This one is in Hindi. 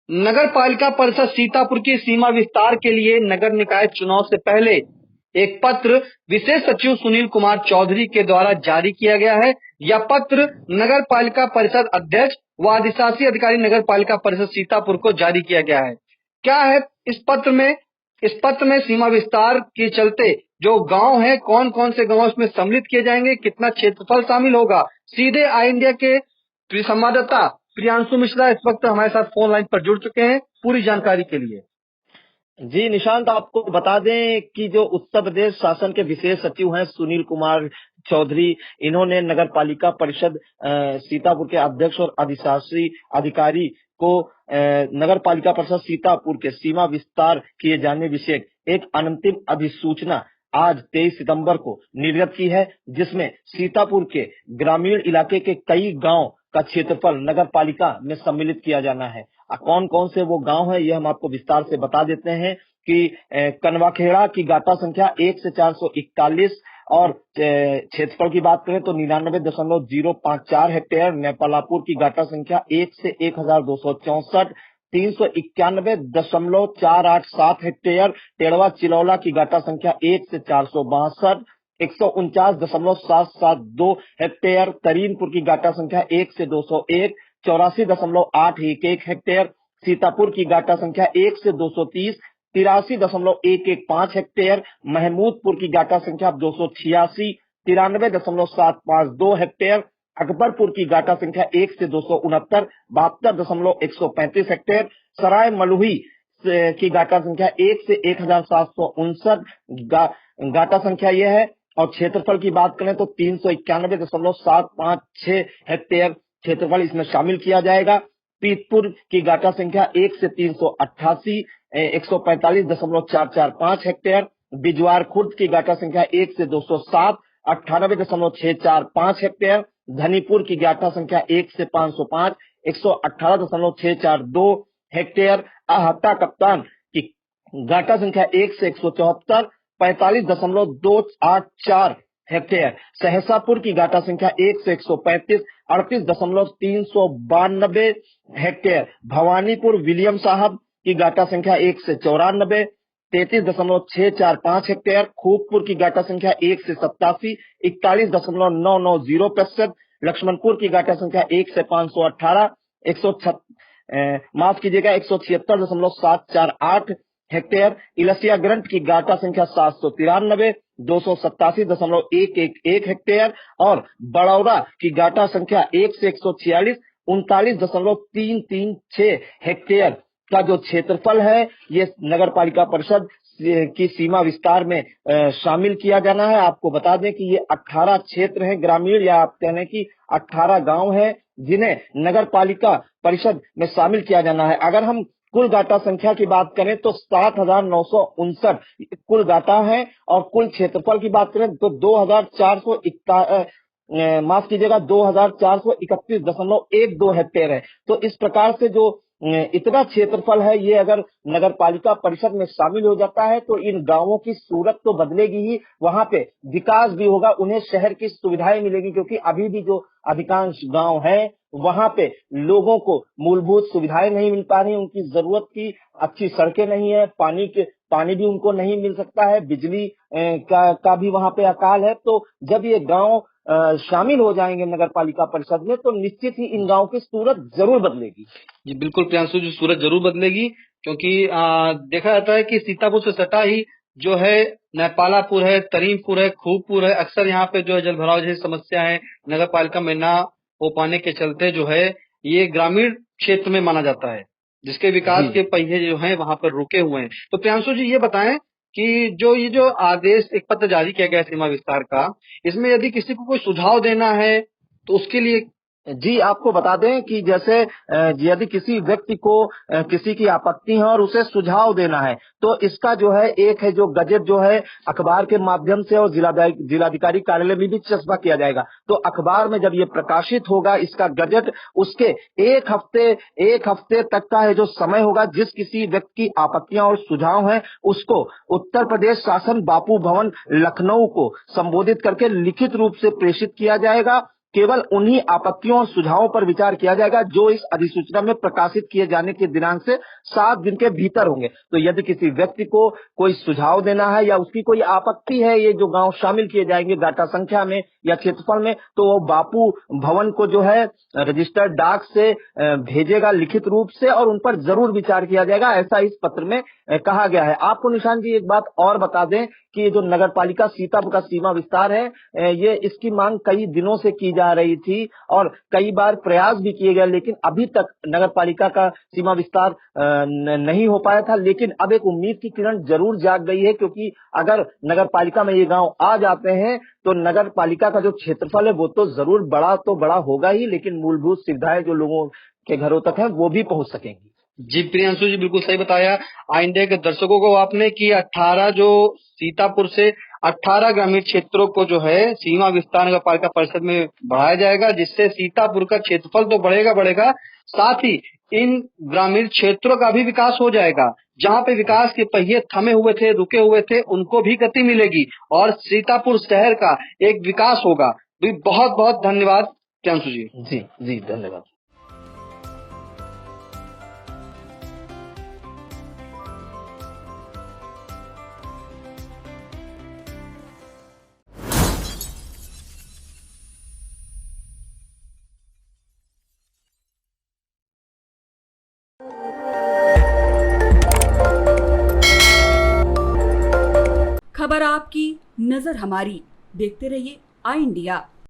नगर पालिका परिषद सीतापुर की सीमा विस्तार के लिए नगर निकाय चुनाव से पहले एक पत्र विशेष सचिव सुनील कुमार चौधरी के द्वारा जारी किया गया है। यह पत्र नगर पालिका परिषद अध्यक्ष व अधिशासी अधिकारी नगर पालिका परिषद सीतापुर को जारी किया गया है। क्या है इस पत्र में सीमा विस्तार के चलते जो गांव है, कौन कौन से गांव इसमें सम्मिलित किए जाएंगे, कितना क्षेत्रफल शामिल होगा। सीधे आई इंडिया के संवाददाता प्रियांशु मिश्रा इस वक्त हमारे साथ फोन लाइन पर जुड़ चुके हैं पूरी जानकारी के लिए। जी निशांत, आपको बता दें कि जो उत्तर प्रदेश शासन के विशेष सचिव हैं सुनील कुमार चौधरी, इन्होंने नगर पालिका परिषद सीतापुर के अध्यक्ष और अधिशासी अधिकारी को नगर पालिका परिषद सीतापुर के सीमा विस्तार किए जाने विषय एक अंतिम अधिसूचना आज 23 सितंबर को निर्गत की है, जिसमें सीतापुर के ग्रामीण इलाके के कई गांव का क्षेत्रफल नगर पालिका में सम्मिलित किया जाना है। कौन कौन से वो गांव है, ये हम आपको विस्तार से बता देते हैं कि कनवाखेड़ा की गाटा संख्या 1 से 441 और क्षेत्रफल की बात करें तो 99.054 हेक्टेयर। नेपालापुर की गाटा संख्या 1 से 1264, 391.487 हेक्टेयर। टेड़वा चिलौला की गाटा संख्या 1 से 462, 149.772 हेक्टेयर। तरीनपुर की गाटा संख्या 1 से 201, 84.811 हेक्टेयर। सीतापुर की गाटा संख्या 1 से 230, 83.115 हेक्टेयर। महमूदपुर की गाटा संख्या 286, 93.752 हेक्टेयर। अकबरपुर की गाटा संख्या 1 से 269, 72.135 हेक्टेयर। सराय मलुही की गाटा संख्या 1 से 1759 गाटा संख्या यह है। और क्षेत्रफल की बात करें तो 391.756 हेक्टेयर क्षेत्रफल इसमें शामिल किया जाएगा। पीतपुर की गाटा संख्या 1 से 388, 145.445 हेक्टेयर। बिजवार खुर्द की गाटा संख्या 1 से 207, 98.645 हेक्टेयर। धनीपुर की गाटा संख्या 1 से 505, 118.642 हेक्टेयर। आहता कप्तान की गाटा संख्या 1 से 174, 45.284 हेक्टेयर। सहसापुर की गाटा संख्या 1 से 135, 38.392 हेक्टेयर। भवानीपुर विलियम साहब की गाटा संख्या 1 से 94, 33.645 हेक्टेयर। खूबपुर की गाटा संख्या 1 से 87, 41.990 लक्ष्मणपुर की गाटा संख्या 1 से 518, 176.748 हेक्टेयर। इलसिया ग्रंट की गाटा संख्या 793, 287.111 हेक्टेयर। और बड़ौदा की गाटा संख्या 1 से 146, 39.336 हेक्टेयर का जो क्षेत्रफल है, ये नगर पालिका परिषद की सीमा विस्तार में शामिल किया जाना है। आपको बता दें कि ये 18 क्षेत्र हैं ग्रामीण, या आप कहने की 18 गांव हैं जिन्हें नगर पालिका परिषद में शामिल किया जाना है। अगर हम कुल गाटा संख्या की बात करें तो 7,959 कुल गाटा है, और कुल क्षेत्रफल की बात करें तो 2,431.12 हेक्टेयर है। तो इस प्रकार से जो इतना क्षेत्रफल है, ये अगर नगर पालिका परिषद में शामिल हो जाता है तो इन गांवों की सूरत तो बदलेगी ही, वहां पे विकास भी होगा, उन्हें शहर की सुविधाएं मिलेगी। क्योंकि अभी भी जो अधिकांश गांव हैं वहां पे लोगों को मूलभूत सुविधाएं नहीं मिल पा रही, उनकी जरूरत की अच्छी सड़कें नहीं है, पानी भी उनको नहीं मिल सकता है, बिजली का भी वहां पे अकाल है। तो जब ये गांव शामिल हो जाएंगे नगर पालिका परिषद में तो निश्चित ही इन गांव की सूरत जरूर बदलेगी। जी बिल्कुल प्रियांशु जी, सूरत जरूर बदलेगी। क्योंकि देखा जाता है कि सीतापुर से सटा ही जो है नेपालापुर है, तरीनपुर है, खूबपुर है। अक्सर यहाँ पे जो है जल भराव जैसी समस्या है नगर पालिका में ना हो पाने के चलते जो है ये ग्रामीण क्षेत्र में माना जाता है, जिसके विकास के पहिए जो है वहां पर रुके हुए हैं। तो प्रियांशु जी ये बताएं कि ये जो आदेश एक पत्र जारी किया गया है सीमा विस्तार का, इसमें यदि किसी को कोई सुझाव देना है तो उसके लिए जी आपको बता दें कि जैसे यदि किसी व्यक्ति को किसी की आपत्ति है और उसे सुझाव देना है तो इसका जो है एक है जो गजट जो है अखबार के माध्यम से और जिलाधिकारी कार्यालय में भी चस्पा किया जाएगा। तो अखबार में जब ये प्रकाशित होगा इसका गजट, उसके एक हफ्ते तक का है जो समय होगा, जिस किसी व्यक्ति की आपत्तियां और सुझाव हैं उसको उत्तर प्रदेश शासन बापू भवन लखनऊ को संबोधित करके लिखित रूप से प्रेषित किया जाएगा। केवल उन्हीं आपत्तियों और सुझावों पर विचार किया जाएगा जो इस अधिसूचना में प्रकाशित किए जाने के दिनांक से 7 दिन के भीतर होंगे। तो यदि किसी व्यक्ति को कोई सुझाव देना है या उसकी कोई आपत्ति है, ये जो गांव शामिल किए जाएंगे डाटा संख्या में या क्षेत्रफल में, तो वो बापू भवन को जो है रजिस्टर्ड डाक से भेजेगा लिखित रूप से, और उन पर जरूर विचार किया जाएगा, ऐसा इस पत्र में कहा गया है। आपको निशान जी एक बात और बता दें कि ये जो नगर पालिका सीतापुर का सीमा विस्तार है, ये इसकी मांग कई दिनों से की जा रही थी और कई बार प्रयास भी किए गए, लेकिन अभी तक नगर पालिका का सीमा विस्तार नहीं हो पाया था। लेकिन अब एक उम्मीद की किरण जरूर जाग गई है, क्योंकि अगर नगर पालिका में ये गांव आ जाते हैं तो नगर पालिका का जो क्षेत्रफल है वो तो जरूर बड़ा होगा ही, लेकिन मूलभूत सुविधाएं जो लोगों के घरों तक है वो भी पहुंच सकेंगी। जी प्रियांशु जी, बिल्कुल सही बताया आइंडे के दर्शकों को आपने कि 18 जो सीतापुर से 18 ग्रामीण क्षेत्रों को जो है सीमा विस्तार नगर पालिका परिषद में बढ़ाया जाएगा, जिससे सीतापुर का क्षेत्रफल तो बढ़ेगा, साथ ही इन ग्रामीण क्षेत्रों का भी विकास हो जाएगा। जहाँ पे विकास के पहिए थमे हुए थे, रुके हुए थे, उनको भी गति मिलेगी और सीतापुर शहर का एक विकास होगा। बहुत बहुत धन्यवाद प्रियांशु जी। जी धन्यवाद। खबर आपकी, नजर हमारी। देखते रहिए आई इंडिया।